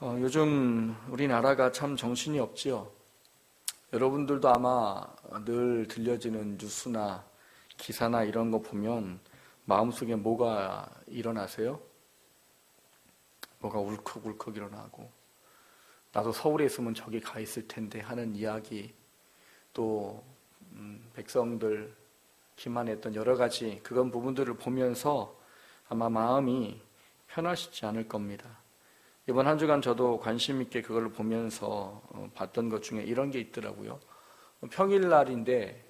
요즘 우리나라가 참 정신이 없지요. 여러분들도 아마 늘 들려지는 뉴스나 기사나 이런 거 보면 마음속에 뭐가 일어나세요? 뭐가 울컥울컥 일어나고, 나도 서울에 있으면 저기 가 있을 텐데 하는 이야기, 또 백성들 기만했던 여러 가지 그런 부분들을 보면서 아마 마음이 편하시지 않을 겁니다. 이번 한 주간 저도 관심 있게 그걸 보면서 봤던 것 중에 이런 게 있더라고요. 평일날인데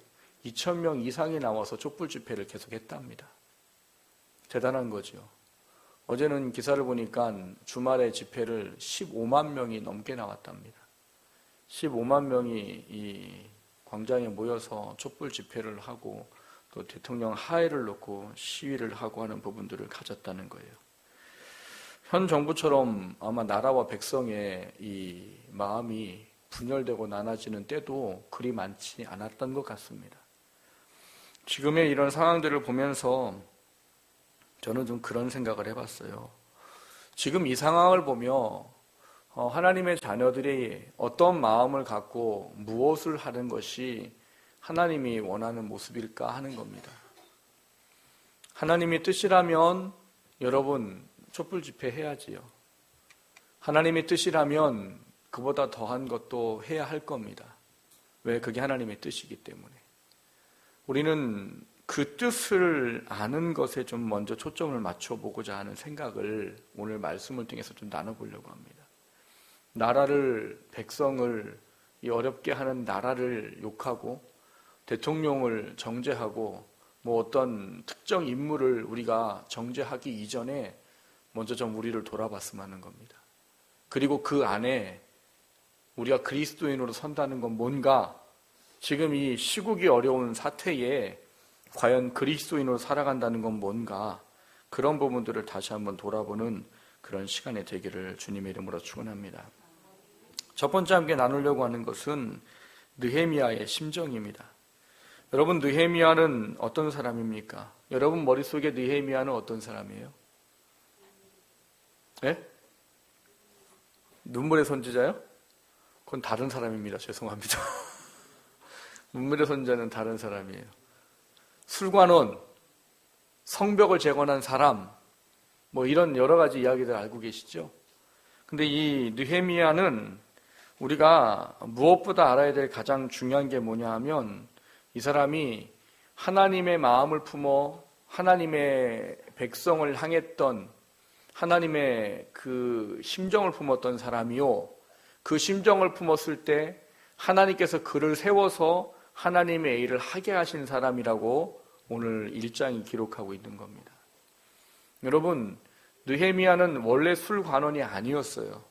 2,000명 이상이 나와서 촛불 집회를 계속 했답니다. 대단한 거죠. 어제는 기사를 보니까 주말에 집회를 15만 명이 넘게 나왔답니다. 15만 명이 이 광장에 모여서 촛불 집회를 하고 또 대통령 하해를 놓고 시위를 하고 하는 부분들을 가졌다는 거예요. 현 정부처럼 아마 나라와 백성의 이 마음이 분열되고 나눠지는 때도 그리 많지 않았던 것 같습니다. 지금의 이런 상황들을 보면서 저는 좀 그런 생각을 해봤어요. 지금 이 상황을 보며 하나님의 자녀들이 어떤 마음을 갖고 무엇을 하는 것이 하나님이 원하는 모습일까 하는 겁니다. 하나님의 뜻이라면 여러분 촛불 집회 해야지요. 하나님의 뜻이라면 그보다 더한 것도 해야 할 겁니다. 왜? 그게 하나님의 뜻이기 때문에. 우리는 그 뜻을 아는 것에 좀 먼저 초점을 맞춰보고자 하는 생각을 오늘 말씀을 통해서 좀 나눠보려고 합니다. 나라를, 백성을, 이 어렵게 하는 나라를 욕하고 대통령을 정죄하고 뭐 어떤 특정 인물을 우리가 정죄하기 이전에 먼저 좀 우리를 돌아봤으면 하는 겁니다. 그리고 그 안에 우리가 그리스도인으로 선다는 건 뭔가, 지금 이 시국이 어려운 사태에 과연 그리스도인으로 살아간다는 건 뭔가, 그런 부분들을 다시 한번 돌아보는 그런 시간이 되기를 주님의 이름으로 축원합니다. 첫 번째 함께 나누려고 하는 것은 느헤미야의 심정입니다. 여러분, 느헤미야는 어떤 사람입니까? 여러분 머릿속에 느헤미야는 어떤 사람이에요? 네? 눈물의 선지자요? 그건 다른 사람입니다. 죄송합니다. 눈물의 선지자는 다른 사람이에요. 술관원, 성벽을 재건한 사람, 뭐 이런 여러 가지 이야기들 알고 계시죠? 근데 이 느헤미야는 우리가 무엇보다 알아야 될 가장 중요한 게 뭐냐 하면, 이 사람이 하나님의 마음을 품어 하나님의 백성을 향했던 하나님의 그 심정을 품었던 사람이요, 그 심정을 품었을 때 하나님께서 그를 세워서 하나님의 일을 하게 하신 사람이라고 오늘 1장이 기록하고 있는 겁니다. 여러분, 느헤미야는 원래 술관원이 아니었어요.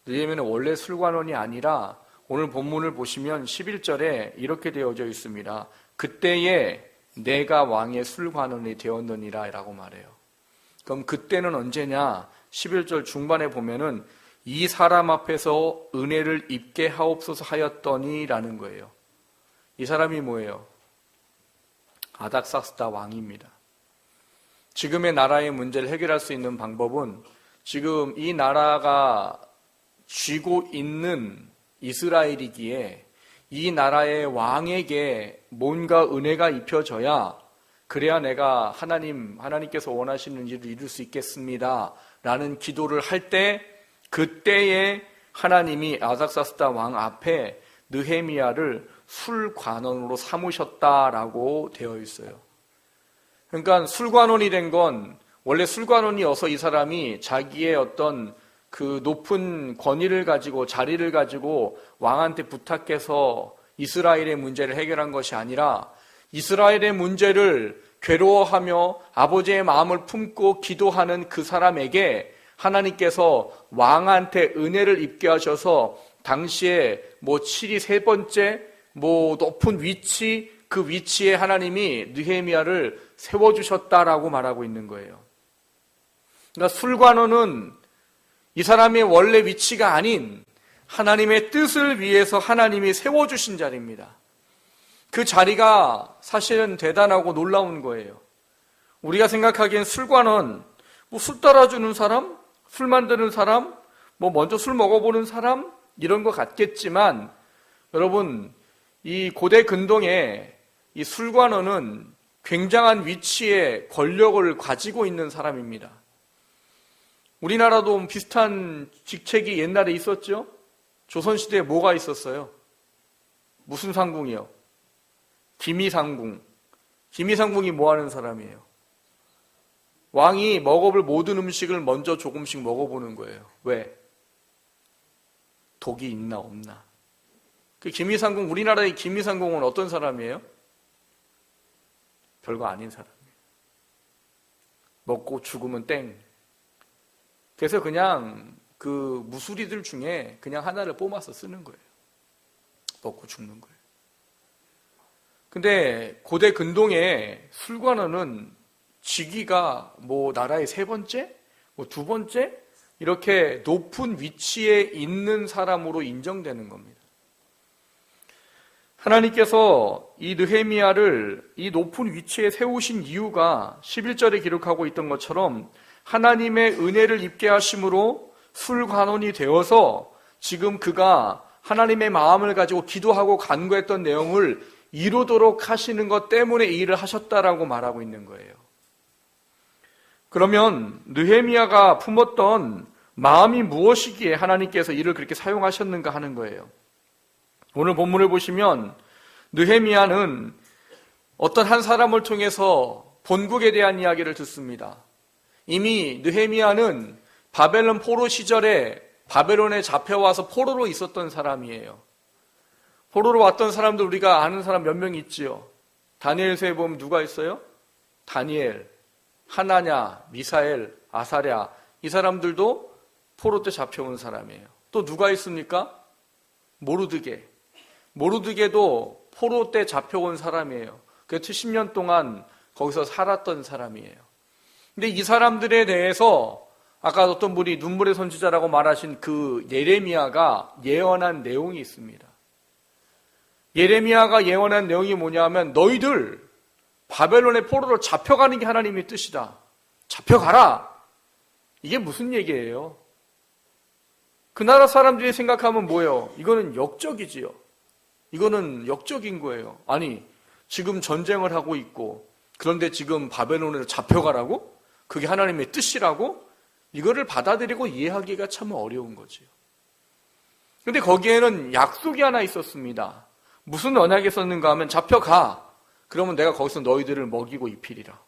느헤미야는 원래 술관원이 아니라 오늘 본문을 보시면 11절에 이렇게 되어져 있습니다. 그때에 내가 왕의 술관원이 되었느니라 라고 말해요. 그럼 그때는 언제냐? 11절 중반에 보면은 이 사람 앞에서 은혜를 입게 하옵소서 하였더니 라는 거예요. 이 사람이 뭐예요? 아닥사스다 왕입니다. 지금의 나라의 문제를 해결할 수 있는 방법은 지금 이 나라가 쥐고 있는 이스라엘이기에 이 나라의 왕에게 뭔가 은혜가 입혀져야, 그래야 내가 하나님께서 원하시는 일을 이룰 수 있겠습니다 라는 기도를 할 때, 그때에 하나님이 아닥사스다 왕 앞에 느헤미야를 술관원으로 삼으셨다라고 되어 있어요. 그러니까 술관원이 된 건, 원래 술관원이어서 이 사람이 자기의 어떤 그 높은 권위를 가지고 자리를 가지고 왕한테 부탁해서 이스라엘의 문제를 해결한 것이 아니라, 이스라엘의 문제를 괴로워하며 아버지의 마음을 품고 기도하는 그 사람에게 하나님께서 왕한테 은혜를 입게 하셔서 당시에 뭐 7위 세 번째 뭐 높은 위치, 그 위치에 하나님이 느헤미야를 세워주셨다라고 말하고 있는 거예요. 그러니까 술관원은 이 사람의 원래 위치가 아닌 하나님의 뜻을 위해서 하나님이 세워주신 자리입니다. 그 자리가 사실은 대단하고 놀라운 거예요. 우리가 생각하기엔 술관원, 뭐 술 따라주는 사람? 술 만드는 사람? 뭐 먼저 술 먹어보는 사람 이런 것 같겠지만 여러분 이 고대 근동에 이 술관원은 굉장한 위치에 권력을 가지고 있는 사람입니다. 우리나라도 비슷한 직책이 옛날에 있었죠? 조선시대에 뭐가 있었어요? 무슨 상궁이요? 기미상궁. 기미상궁이 뭐 하는 사람이에요? 왕이 먹어볼 모든 음식을 먼저 조금씩 먹어보는 거예요. 왜? 독이 있나 없나. 그 기미상궁, 우리나라의 기미상궁은 어떤 사람이에요? 별거 아닌 사람이에요. 먹고 죽으면 땡. 그래서 그냥 그 무수리들 중에 그냥 하나를 뽑아서 쓰는 거예요. 먹고 죽는 거예요. 근데 고대 근동의 술관원은 직위가 뭐 나라의 세 번째? 뭐 두 번째? 이렇게 높은 위치에 있는 사람으로 인정되는 겁니다. 하나님께서 이 느헤미야를 이 높은 위치에 세우신 이유가 11절에 기록하고 있던 것처럼 하나님의 은혜를 입게 하심으로 술관원이 되어서 지금 그가 하나님의 마음을 가지고 기도하고 간구했던 내용을 이루도록 하시는 것 때문에 이 일을 하셨다라고 말하고 있는 거예요. 그러면 느헤미야가 품었던 마음이 무엇이기에 하나님께서 이를 그렇게 사용하셨는가 하는 거예요. 오늘 본문을 보시면 느헤미야는 어떤 한 사람을 통해서 본국에 대한 이야기를 듣습니다. 이미 느헤미야는 바벨론 포로 시절에 바벨론에 잡혀와서 포로로 있었던 사람이에요. 포로로 왔던 사람들 우리가 아는 사람 몇 명 있지요. 다니엘서에 보면 누가 있어요? 다니엘, 하나냐, 미사엘, 아사랴 이 사람들도 포로 때 잡혀온 사람이에요. 또 누가 있습니까? 모르드게. 모르드게도 포로 때 잡혀온 사람이에요. 그 70년 동안 거기서 살았던 사람이에요. 근데 이 사람들에 대해서 아까 어떤 분이 눈물의 선지자라고 말하신 그 예레미야가 예언한 내용이 있습니다. 예레미야가 예언한 내용이 뭐냐면 너희들 바벨론의 포로로 잡혀가는 게 하나님의 뜻이다. 잡혀가라. 이게 무슨 얘기예요? 그 나라 사람들이 생각하면 뭐예요? 이거는 역적이지요. 이거는 역적인 거예요. 아니 지금 전쟁을 하고 있고 그런데 지금 바벨론으로 잡혀가라고? 그게 하나님의 뜻이라고? 이거를 받아들이고 이해하기가 참 어려운 거지요. 그런데 거기에는 약속이 하나 있었습니다. 무슨 언약이 있었는가 하면 잡혀가. 그러면 내가 거기서 너희들을 먹이고 입히리라.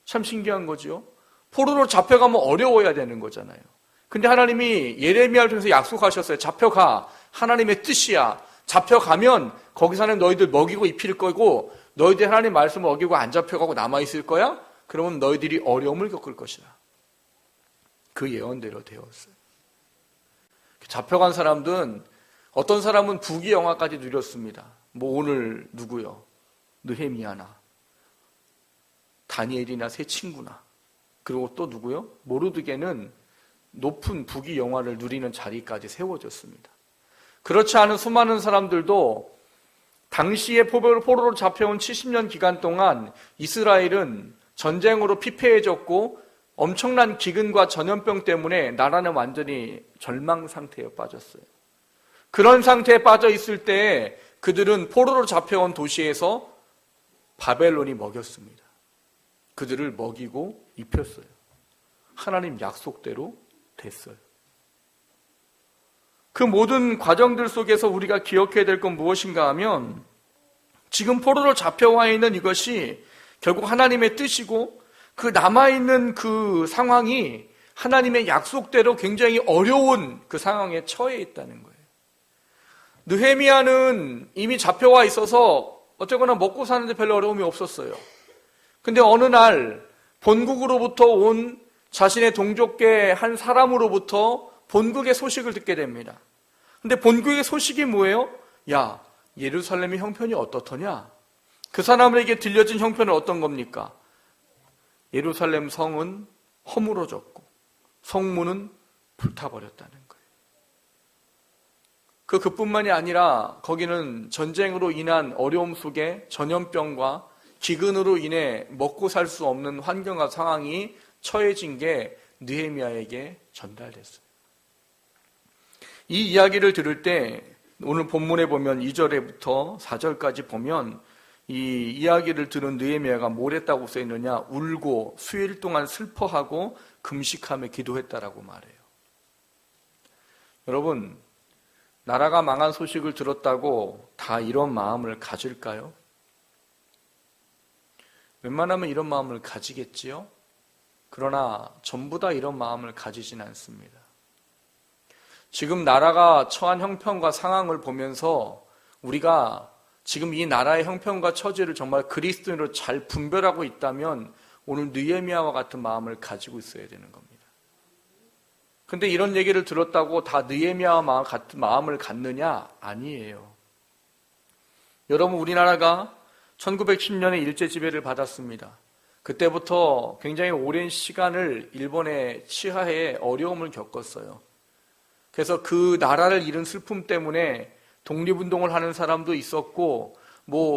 참 신기한 거지요. 포로로 잡혀가면 어려워야 되는 거잖아요. 근데 하나님이 예레미야를 통해서 약속하셨어요. 잡혀가. 하나님의 뜻이야. 잡혀가면 거기서는 너희들 먹이고 입힐 거고 너희들 하나님 말씀을 어기고 안 잡혀가고 남아있을 거야? 그러면 너희들이 어려움을 겪을 것이다. 그 예언대로 되었어요. 잡혀간 사람들은 어떤 사람은 부귀 영화까지 누렸습니다. 뭐 오늘 누구요? 느헤미야나 다니엘이나 세 친구나 그리고 또 누구요? 모르드게는 높은 부귀 영화를 누리는 자리까지 세워졌습니다. 그렇지 않은 수많은 사람들도 당시에 포로로 잡혀온 70년 기간 동안 이스라엘은 전쟁으로 피폐해졌고 엄청난 기근과 전염병 때문에 나라는 완전히 절망 상태에 빠졌어요. 그런 상태에 빠져 있을 때 그들은 포로로 잡혀온 도시에서 바벨론이 먹였습니다. 그들을 먹이고 입혔어요. 하나님 약속대로 됐어요. 그 모든 과정들 속에서 우리가 기억해야 될 건 무엇인가 하면 지금 포로로 잡혀와 있는 이것이 결국 하나님의 뜻이고 그 남아있는 그 상황이 하나님의 약속대로 굉장히 어려운 그 상황에 처해 있다는 거예요. 느헤미야는 이미 잡혀와 있어서 어쨌거나 먹고 사는데 별로 어려움이 없었어요. 근데 어느 날 본국으로부터 온 자신의 동족계 한 사람으로부터 본국의 소식을 듣게 됩니다. 근데 본국의 소식이 뭐예요? 야, 예루살렘의 형편이 어떻더냐? 그 사람에게 들려진 형편은 어떤 겁니까? 예루살렘 성은 허물어졌고 성문은 불타버렸다는 거예요. 그뿐만이 아니라 거기는 전쟁으로 인한 어려움 속에 전염병과 기근으로 인해 먹고 살 수 없는 환경과 상황이 처해진 게 느헤미야에게 전달됐어요. 이 이야기를 들을 때 오늘 본문에 보면 2절에부터 4절까지 보면 이 이야기를 들은 느헤미야가 뭘 했다고 써있느냐? 울고 수일 동안 슬퍼하고 금식하며 기도했다라고 말해요. 여러분, 나라가 망한 소식을 들었다고 다 이런 마음을 가질까요? 웬만하면 이런 마음을 가지겠지요? 그러나 전부 다 이런 마음을 가지진 않습니다. 지금 나라가 처한 형편과 상황을 보면서 우리가 지금 이 나라의 형편과 처지를 정말 그리스도인으로 잘 분별하고 있다면 오늘 느헤미야와 같은 마음을 가지고 있어야 되는 겁니다. 근데 이런 얘기를 들었다고 다 느헤미야와 같은 마음을 갖느냐? 아니에요. 여러분, 우리나라가 1910년에 일제 지배를 받았습니다. 그때부터 굉장히 오랜 시간을 일본의 치하에 어려움을 겪었어요. 그래서 그 나라를 잃은 슬픔 때문에 독립운동을 하는 사람도 있었고,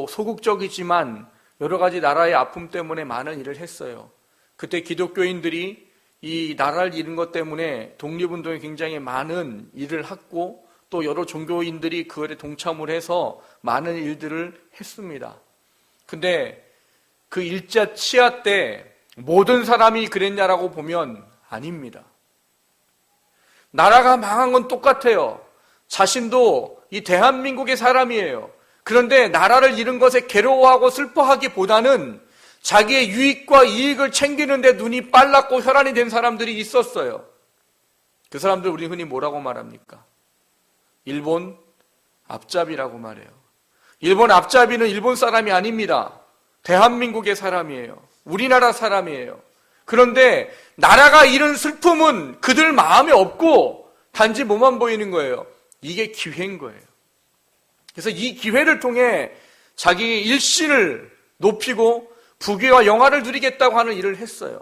소극적이지만 여러 가지 나라의 아픔 때문에 많은 일을 했어요. 그때 기독교인들이 이 나라를 잃은 것 때문에 독립운동에 굉장히 많은 일을 했고, 또 여러 종교인들이 그에 동참을 해서 많은 일들을 했습니다. 근데 그 일제 치하 때 모든 사람이 그랬냐라고 보면 아닙니다. 나라가 망한 건 똑같아요. 자신도 이 대한민국의 사람이에요. 그런데 나라를 잃은 것에 괴로워하고 슬퍼하기보다는 자기의 유익과 이익을 챙기는 데 눈이 빨랐고 혈안이 된 사람들이 있었어요. 그 사람들 우리 흔히 뭐라고 말합니까? 일본 앞잡이라고 말해요. 일본 앞잡이는 일본 사람이 아닙니다. 대한민국의 사람이에요. 우리나라 사람이에요. 그런데 나라가 잃은 슬픔은 그들 마음에 없고 단지 뭐만 보이는 거예요. 이게 기회인 거예요. 그래서 이 기회를 통해 자기 일신을 높이고 부귀와 영화를 누리겠다고 하는 일을 했어요.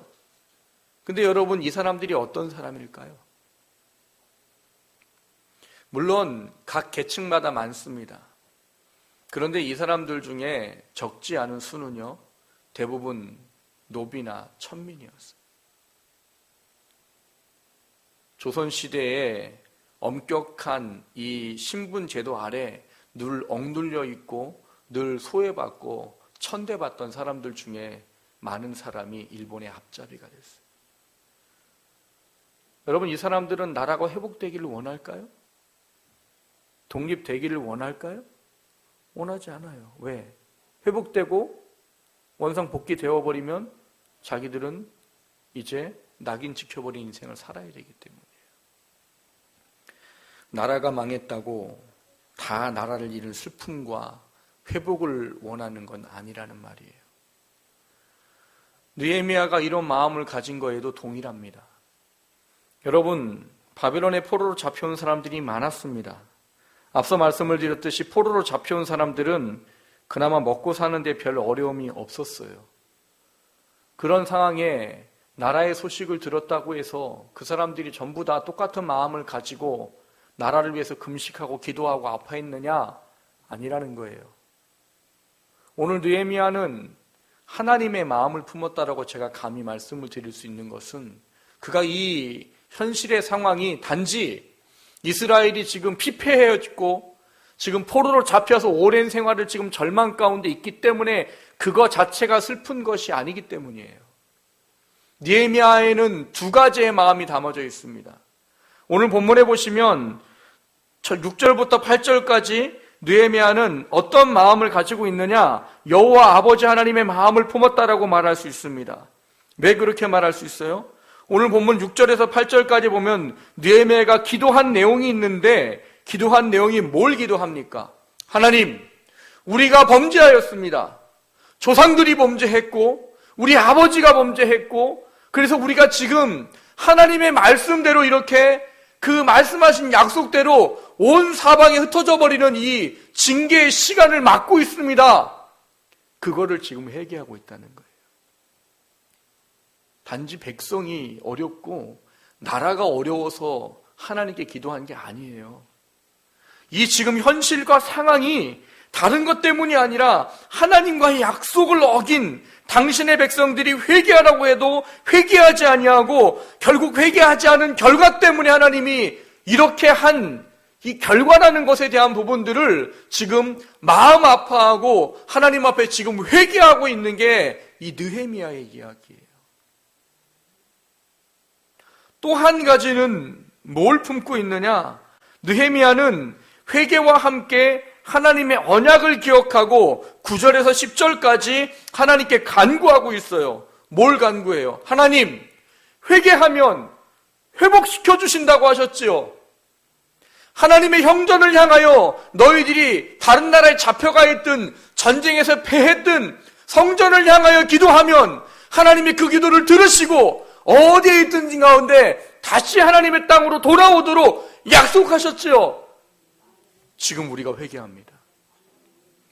근데 여러분, 이 사람들이 어떤 사람일까요? 물론 각 계층마다 많습니다. 그런데 이 사람들 중에 적지 않은 수는요, 대부분 노비나 천민이었어요. 조선시대에 엄격한 이 신분 제도 아래 늘 억눌려 있고 늘 소외받고 천대받던 사람들 중에 많은 사람이 일본의 앞잡이가 됐어요. 여러분, 이 사람들은 나라가 회복되기를 원할까요? 독립되기를 원할까요? 원하지 않아요. 왜? 회복되고 원상 복귀되어버리면 자기들은 이제 낙인 찍혀버린 인생을 살아야 되기 때문이에요. 나라가 망했다고 다 나라를 잃은 슬픔과 회복을 원하는 건 아니라는 말이에요. 느헤미야가 이런 마음을 가진 거에도 동일합니다. 여러분, 바벨론의 포로로 잡혀온 사람들이 많았습니다. 앞서 말씀을 드렸듯이 포로로 잡혀온 사람들은 그나마 먹고 사는데 별 어려움이 없었어요. 그런 상황에 나라의 소식을 들었다고 해서 그 사람들이 전부 다 똑같은 마음을 가지고 나라를 위해서 금식하고 기도하고 아파했느냐? 아니라는 거예요. 오늘 느헤미야는 하나님의 마음을 품었다라고 제가 감히 말씀을 드릴 수 있는 것은 그가 이 현실의 상황이 단지 이스라엘이 지금 피폐해졌고 지금 포로로 잡혀서 오랜 생활을 지금 절망 가운데 있기 때문에 그거 자체가 슬픈 것이 아니기 때문이에요. 느헤미야에는 두 가지의 마음이 담아져 있습니다. 오늘 본문에 보시면 6절부터 8절까지 느헤미야는 어떤 마음을 가지고 있느냐? 여호와 아버지 하나님의 마음을 품었다라고 말할 수 있습니다. 왜 그렇게 말할 수 있어요? 오늘 본문 6절에서 8절까지 보면 느헤미야가 기도한 내용이 있는데 기도한 내용이 뭘 기도합니까? 하나님, 우리가 범죄하였습니다. 조상들이 범죄했고 우리 아버지가 범죄했고 그래서 우리가 지금 하나님의 말씀대로 이렇게 그 말씀하신 약속대로 온 사방에 흩어져 버리는 이 징계의 시간을 맞고 있습니다. 그거를 지금 회개하고 있다는 거예요. 단지 백성이 어렵고 나라가 어려워서 하나님께 기도한 게 아니에요. 이 지금 현실과 상황이 다른 것 때문이 아니라 하나님과의 약속을 어긴 당신의 백성들이 회개하라고 해도 회개하지 아니하고 결국 회개하지 않은 결과 때문에 하나님이 이렇게 한 이 결과라는 것에 대한 부분들을 지금 마음 아파하고 하나님 앞에 지금 회개하고 있는 게 이 느헤미야의 이야기예요. 또 한 가지는 뭘 품고 있느냐? 느헤미야는 회개와 함께 하나님의 언약을 기억하고 9절에서 10절까지 하나님께 간구하고 있어요. 뭘 간구해요? 하나님, 회개하면 회복시켜 주신다고 하셨지요. 하나님의 형전을 향하여 너희들이 다른 나라에 잡혀가 있든 전쟁에서 패했든 성전을 향하여 기도하면 하나님이 그 기도를 들으시고 어디에 있든지 가운데 다시 하나님의 땅으로 돌아오도록 약속하셨지요. 지금 우리가 회개합니다.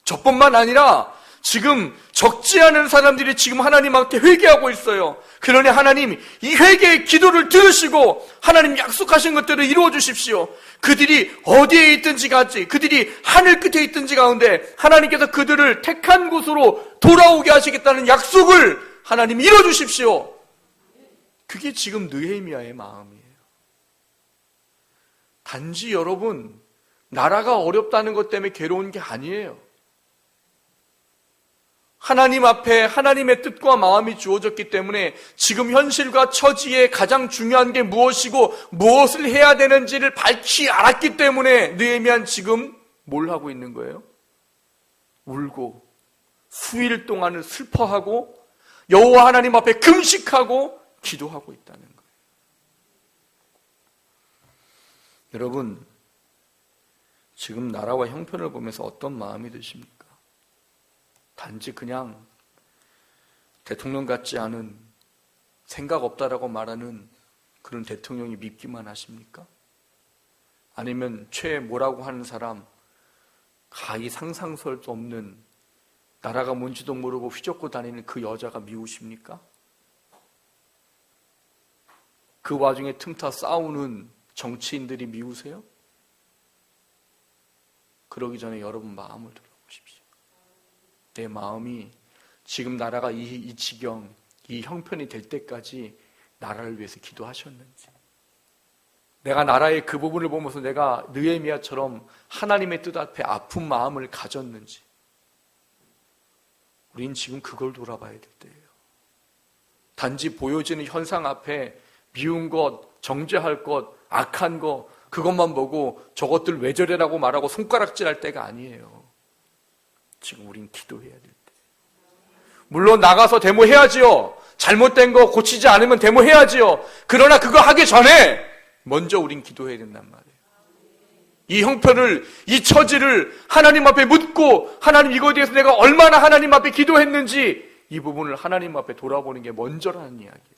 저뿐만 아니라 지금 적지 않은 사람들이 지금 하나님 앞에 회개하고 있어요. 그러니 하나님 이 회개의 기도를 들으시고 하나님 약속하신 것들을 이루어 주십시오. 그들이 어디에 있든지 같이 그들이 하늘 끝에 있든지 가운데 하나님께서 그들을 택한 곳으로 돌아오게 하시겠다는 약속을 하나님 이루어 주십시오. 그게 지금 느헤미야의 마음이에요. 단지 여러분 나라가 어렵다는 것 때문에 괴로운 게 아니에요. 하나님 앞에 하나님의 뜻과 마음이 주어졌기 때문에 지금 현실과 처지에 가장 중요한 게 무엇이고 무엇을 해야 되는지를 밝히 알았기 때문에 느헤미야는 지금 뭘 하고 있는 거예요? 울고 수일 동안을 슬퍼하고 여호와 하나님 앞에 금식하고 기도하고 있다는 거예요. 여러분, 지금 나라와 형편을 보면서 어떤 마음이 드십니까? 단지 그냥 대통령 같지 않은 생각 없다라고 말하는 그런 대통령이 믿기만 하십니까? 아니면 최 뭐라고 하는 사람, 가히 상상할 수 없는 나라가 뭔지도 모르고 휘젓고 다니는 그 여자가 미우십니까? 그 와중에 틈타 싸우는 정치인들이 미우세요? 그러기 전에 여러분 마음을 돌아보십시오. 내 마음이 지금 나라가 이 지경, 이 형편이 될 때까지 나라를 위해서 기도하셨는지, 내가 나라의 그 부분을 보면서 내가 느헤미야처럼 하나님의 뜻 앞에 아픈 마음을 가졌는지, 우린 지금 그걸 돌아봐야 될 때예요. 단지 보여지는 현상 앞에 미운 것, 정죄할 것, 악한 것, 그것만 보고 저것들 왜 저래라고 말하고 손가락질할 때가 아니에요. 지금 우린 기도해야 될 때. 물론 나가서 데모해야지요. 잘못된 거 고치지 않으면 데모해야지요. 그러나 그거 하기 전에 먼저 우린 기도해야 된단 말이에요. 이 형편을, 이 처지를 하나님 앞에 묻고 거기에 대해서 내가 얼마나 하나님 앞에 기도했는지 이 부분을 하나님 앞에 돌아보는 게 먼저라는 이야기예요.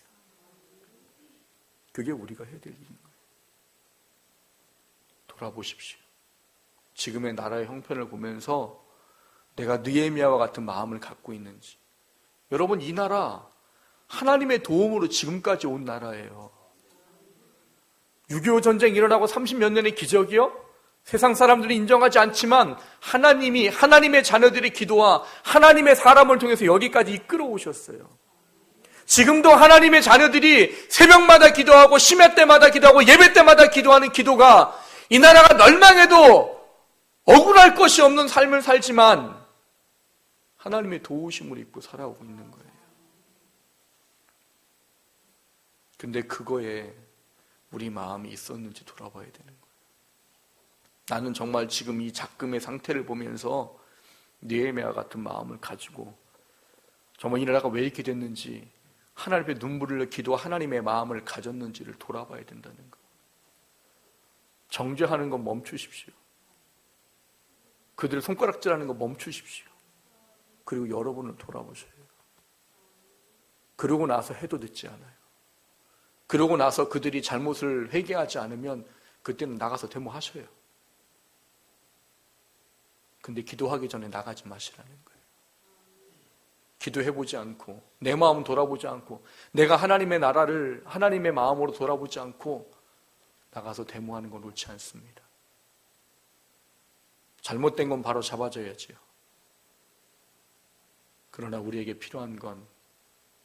그게 우리가 해야 될 일인 거예요. 돌아보십시오. 지금의 나라의 형편을 보면서 내가 느헤미야와 같은 마음을 갖고 있는지. 여러분, 이 나라 하나님의 도움으로 지금까지 온 나라예요. 6.25 전쟁 일어나고 30몇 년의 기적이요? 세상 사람들이 인정하지 않지만 하나님이 하나님의 자녀들의 기도와 하나님의 사람을 통해서 여기까지 이끌어 오셨어요. 지금도 하나님의 자녀들이 새벽마다 기도하고 심야 때마다 기도하고 예배 때마다 기도하는 기도가 이 나라가 멸망해도 억울할 것이 없는 삶을 살지만 하나님의 도우심을 입고 살아오고 있는 거예요. 근데 그거에 우리 마음이 있었는지 돌아봐야 되는 거예요. 나는 정말 지금 이 작금의 상태를 보면서 느헤미야 같은 마음을 가지고 정말 이 나라가 왜 이렇게 됐는지 하나님의 눈물을 흘려 기도와 하나님의 마음을 가졌는지를 돌아봐야 된다는 거. 정죄하는 건 멈추십시오. 그들을 손가락질하는 거 멈추십시오. 그리고 여러분을 돌아보셔요. 그러고 나서 해도 늦지 않아요. 그러고 나서 그들이 잘못을 회개하지 않으면 그때는 나가서 데모하셔요. 근데 기도하기 전에 나가지 마시라는 거예요. 기도해보지 않고 내 마음 돌아보지 않고 내가 하나님의 나라를 하나님의 마음으로 돌아보지 않고 나가서 데모하는 건 옳지 않습니다. 잘못된 건 바로 잡아줘야지요. 그러나 우리에게 필요한 건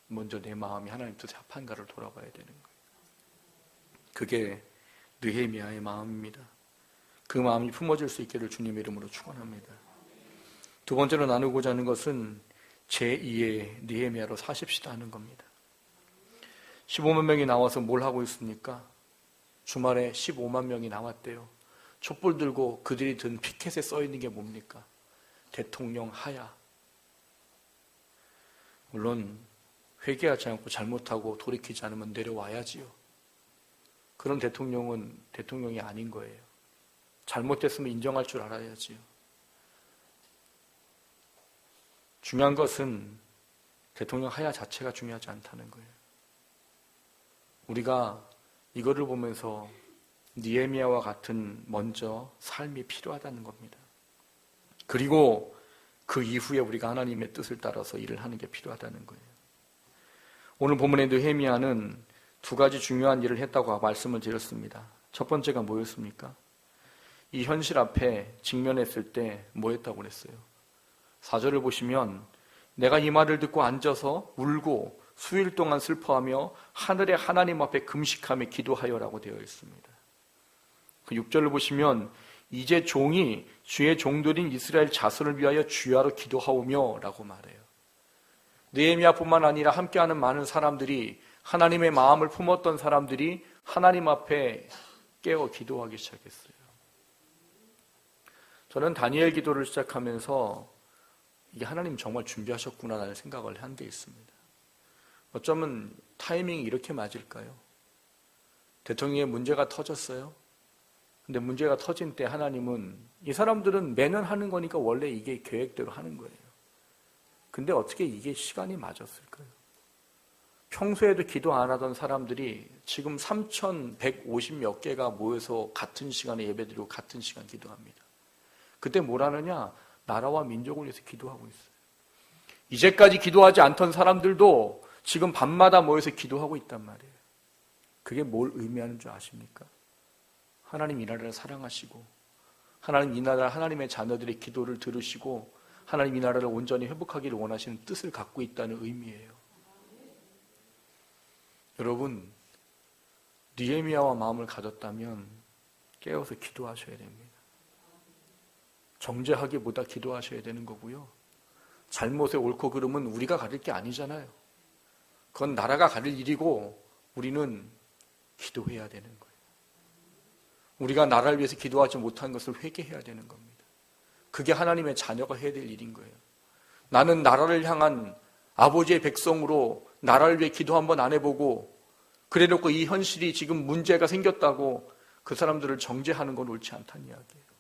먼저 내 마음이 하나님 뜻에 합한가를 돌아봐야 되는 거예요. 그게 느헤미야의 마음입니다. 그 마음이 품어질 수 있기를 주님의 이름으로 축원합니다. 두 번째로 나누고자 하는 것은 제2의 느헤미야로 사십시다 하는 겁니다. 15만 명이 나와서 뭘 하고 있습니까? 주말에 15만 명이 나왔대요. 촛불 들고 그들이 든 피켓에 써 있는 게 뭡니까? 대통령 하야. 물론 회개하지 않고 잘못하고 돌이키지 않으면 내려와야지요. 그런 대통령은 대통령이 아닌 거예요. 잘못됐으면 인정할 줄 알아야지요. 중요한 것은 대통령 하야 자체가 중요하지 않다는 거예요. 우리가 이거를 보면서 느헤미야와 같은 먼저 삶이 필요하다는 겁니다. 그리고 그 이후에 우리가 하나님의 뜻을 따라서 일을 하는 게 필요하다는 거예요. 오늘 본문의 느헤미야는 두 가지 중요한 일을 했다고 말씀을 드렸습니다. 첫 번째가 뭐였습니까? 이 현실 앞에 직면했을 때 뭐 했다고 그랬어요? 4절을 보시면 내가 이 말을 듣고 앉아서 울고 수일 동안 슬퍼하며 하늘의 하나님 앞에 금식하며 기도하여라고 되어 있습니다. 그 6절을 보시면 이제 종이 주의 종들인 이스라엘 자손을 위하여 주야로 기도하오며 라고 말해요. 느헤미야뿐만 아니라 함께하는 많은 사람들이, 하나님의 마음을 품었던 사람들이 하나님 앞에 깨어 기도하기 시작했어요. 저는 다니엘 기도를 시작하면서 이게 하나님 정말 준비하셨구나라는 생각을 한 게 있습니다. 어쩌면 타이밍이 이렇게 맞을까요? 대통령의 문제가 터졌어요. 근데 문제가 터진 때 하나님은, 이 사람들은 매년 하는 거니까 원래 이게 계획대로 하는 거예요. 근데 어떻게 이게 시간이 맞았을까요? 평소에도 기도 안 하던 사람들이 지금 3,150몇 개가 모여서 같은 시간에 예배드리고 같은 시간 기도합니다. 그때 뭘 하느냐? 나라와 민족을 위해서 기도하고 있어요. 이제까지 기도하지 않던 사람들도 지금 밤마다 모여서 기도하고 있단 말이에요. 그게 뭘 의미하는 줄 아십니까? 하나님 이 나라를 사랑하시고, 하나님 이 나라, 하나님의 자녀들의 기도를 들으시고, 하나님 이 나라를 온전히 회복하기를 원하시는 뜻을 갖고 있다는 의미예요. 여러분, 느헤미야와 마음을 가졌다면 깨어서 기도하셔야 됩니다. 정죄하기보다 기도하셔야 되는 거고요. 잘못의 옳고 그름은 우리가 가릴 게 아니잖아요. 그건 나라가 가릴 일이고 우리는 기도해야 되는 거예요. 우리가 나라를 위해서 기도하지 못한 것을 회개해야 되는 겁니다. 그게 하나님의 자녀가 해야 될 일인 거예요. 나는 나라를 향한 아버지의 백성으로 나라를 위해 기도 한번 안 해보고 그래놓고 이 현실이 지금 문제가 생겼다고 그 사람들을 정죄하는 건 옳지 않다는 이야기예요.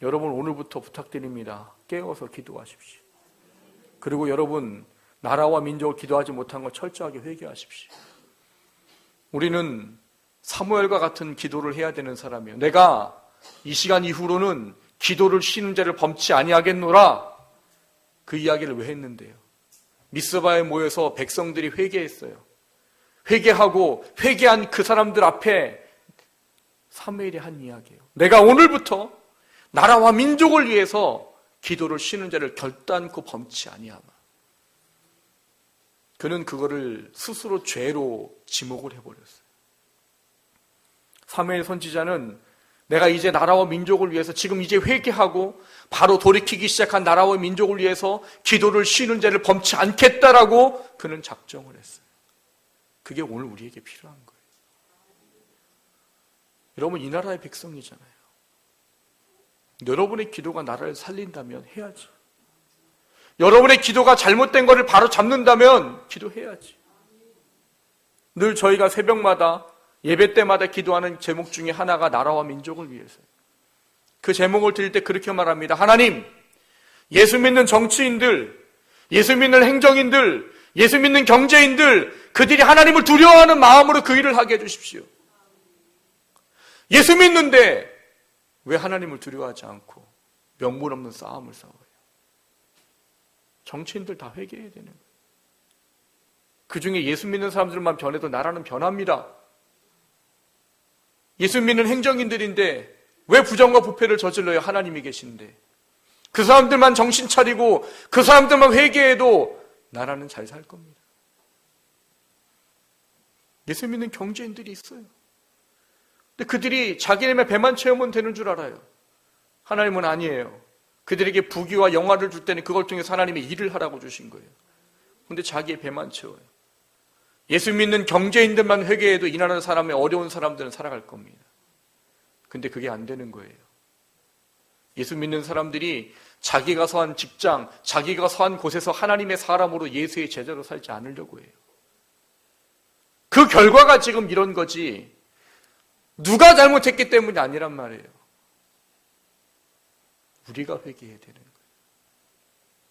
여러분, 오늘부터 부탁드립니다. 깨어서 기도하십시오. 그리고 여러분, 나라와 민족을 기도하지 못한 것 철저하게 회개하십시오. 우리는 사무엘과 같은 기도를 해야 되는 사람이에요. 내가 이 시간 이후로는 기도를 쉬는 죄를 범치 아니하겠노라. 그 이야기를 왜 했는데요? 미스바에 모여서 백성들이 회개했어요. 회개하고 회개한 그 사람들 앞에 사무엘이 한 이야기예요. 내가 오늘부터 나라와 민족을 위해서 기도를 쉬는 죄를 결단코 범치 아니하마. 그는 그거를 스스로 죄로 지목을 해버렸어요. 사무엘 선지자는 내가 이제 나라와 민족을 위해서 지금 이제 회개하고 바로 돌이키기 시작한 나라와 민족을 위해서 기도를 쉬는 죄를 범치 않겠다라고 그는 작정을 했어요. 그게 오늘 우리에게 필요한 거예요. 여러분, 이 나라의 백성이잖아요. 여러분의 기도가 나라를 살린다면 해야지. 여러분의 기도가 잘못된 것을 바로 잡는다면 기도해야지. 늘 저희가 새벽마다 예배 때마다 기도하는 제목 중에 하나가 나라와 민족을 위해서예요. 그 제목을 드릴 때 그렇게 말합니다. 하나님, 예수 믿는 정치인들, 예수 믿는 행정인들, 예수 믿는 경제인들, 그들이 하나님을 두려워하는 마음으로 그 일을 하게 해주십시오. 예수 믿는데 왜 하나님을 두려워하지 않고 명분 없는 싸움을 싸워요? 정치인들 다 회개해야 되는 거예요. 그 중에 예수 믿는 사람들만 변해도 나라는 변합니다. 예수 믿는 행정인들인데 왜 부정과 부패를 저질러요? 하나님이 계신데. 그 사람들만 정신 차리고 그 사람들만 회개해도 나라는 잘 살 겁니다. 예수 믿는 경제인들이 있어요. 근데 그들이 자기네의 배만 채우면 되는 줄 알아요. 하나님은 아니에요. 그들에게 부귀와 영화를 줄 때는 그걸 통해서 하나님의 일을 하라고 주신 거예요. 근데 자기의 배만 채워요. 예수 믿는 경제인들만 회개해도 이 나라 사람의 어려운 사람들은 살아갈 겁니다. 근데 그게 안 되는 거예요. 예수 믿는 사람들이 자기가 서한 직장, 자기가 서한 곳에서 하나님의 사람으로 예수의 제자로 살지 않으려고 해요. 그 결과가 지금 이런 거지 누가 잘못했기 때문이 아니란 말이에요. 우리가 회개해야 되는 거예요.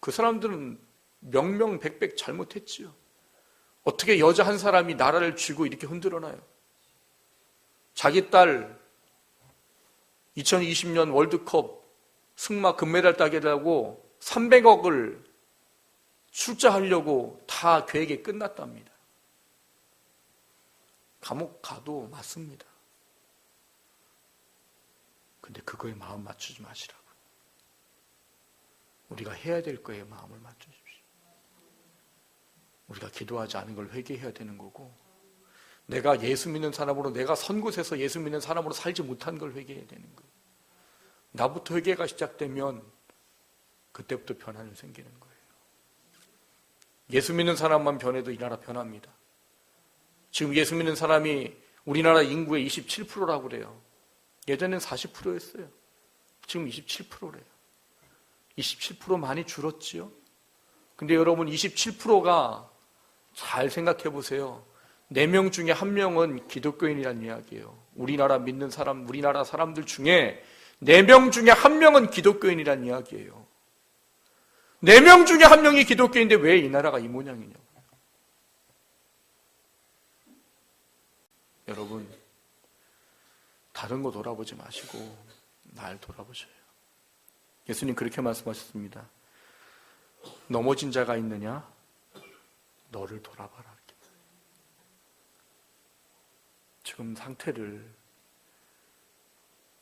그 사람들은 명명백백 잘못했지요. 어떻게 여자 한 사람이 나라를 쥐고 이렇게 흔들어놔요? 자기 딸 2020년 월드컵 승마 금메달 따게 되고 300억을 출자하려고 다 계획이 끝났답니다. 감옥 가도 맞습니다. 근데 그거에 마음 맞추지 마시라고. 우리가 해야 될 거에 마음을 맞추십시오. 우리가 기도하지 않은 걸 회개해야 되는 거고, 내가 예수 믿는 사람으로, 내가 선 곳에서 예수 믿는 사람으로 살지 못한 걸 회개해야 되는 거예요. 나부터 회개가 시작되면 그때부터 변화는 생기는 거예요. 예수 믿는 사람만 변해도 이 나라 변합니다. 지금 예수 믿는 사람이 우리나라 인구의 27%라고 그래요. 예전엔 40%였어요. 지금 27%래요. 27% 많이 줄었지요. 근데 여러분 27%가 잘 생각해 보세요. 4명 중에 1명은 기독교인이라는 이야기예요. 우리나라 믿는 사람, 우리나라 사람들 중에 4명 중에 1명은 기독교인이라는 이야기예요. 4명 중에 1명이 기독교인인데 왜 이 나라가 이 모양이냐고요. 여러분, 다른 거 돌아보지 마시고 날 돌아보셔요. 예수님 그렇게 말씀하셨습니다. 넘어진 자가 있느냐? 너를 돌아봐라. 지금 상태를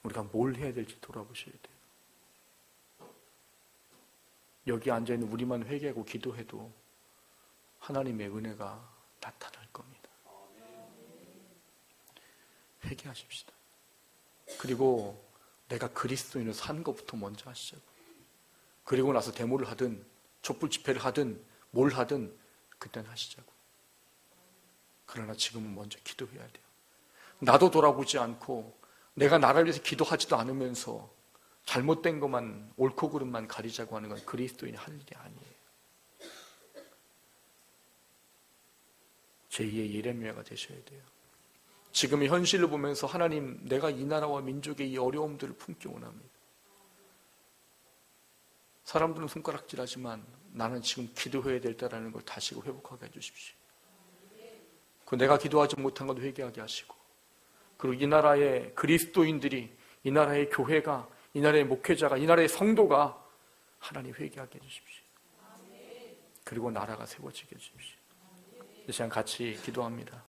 우리가 뭘 해야 될지 돌아보셔야 돼요. 여기 앉아있는 우리만 회개하고 기도해도 하나님의 은혜가 나타날 겁니다. 회개하십시다. 그리고 내가 그리스도인으로 사는 것부터 먼저 하시자고. 그리고 나서 데모를 하든 촛불 집회를 하든 뭘 하든 그때는 하시자고. 그러나 지금은 먼저 기도해야 돼요. 나도 돌아보지 않고 내가 나를 위해서 기도하지도 않으면서 잘못된 것만, 옳고 그름만 가리자고 하는 건 그리스도인이 할 일이 아니에요. 제2의 예레미야가 되셔야 돼요. 지금의 현실을 보면서 하나님, 내가 이 나라와 민족의 이 어려움들을 품기 원합니다. 사람들은 손가락질하지만 나는 지금 기도해야 될 때라는 걸 다시 회복하게 해주십시오. 그 내가 기도하지 못한 것 회개하게 하시고, 그리고 이 나라의 그리스도인들이, 이 나라의 교회가, 이 나라의 목회자가, 이 나라의 성도가 하나님 회개하게 해주십시오. 그리고 나라가 세워지게 해주십시오. 이 시간 같이 기도합니다.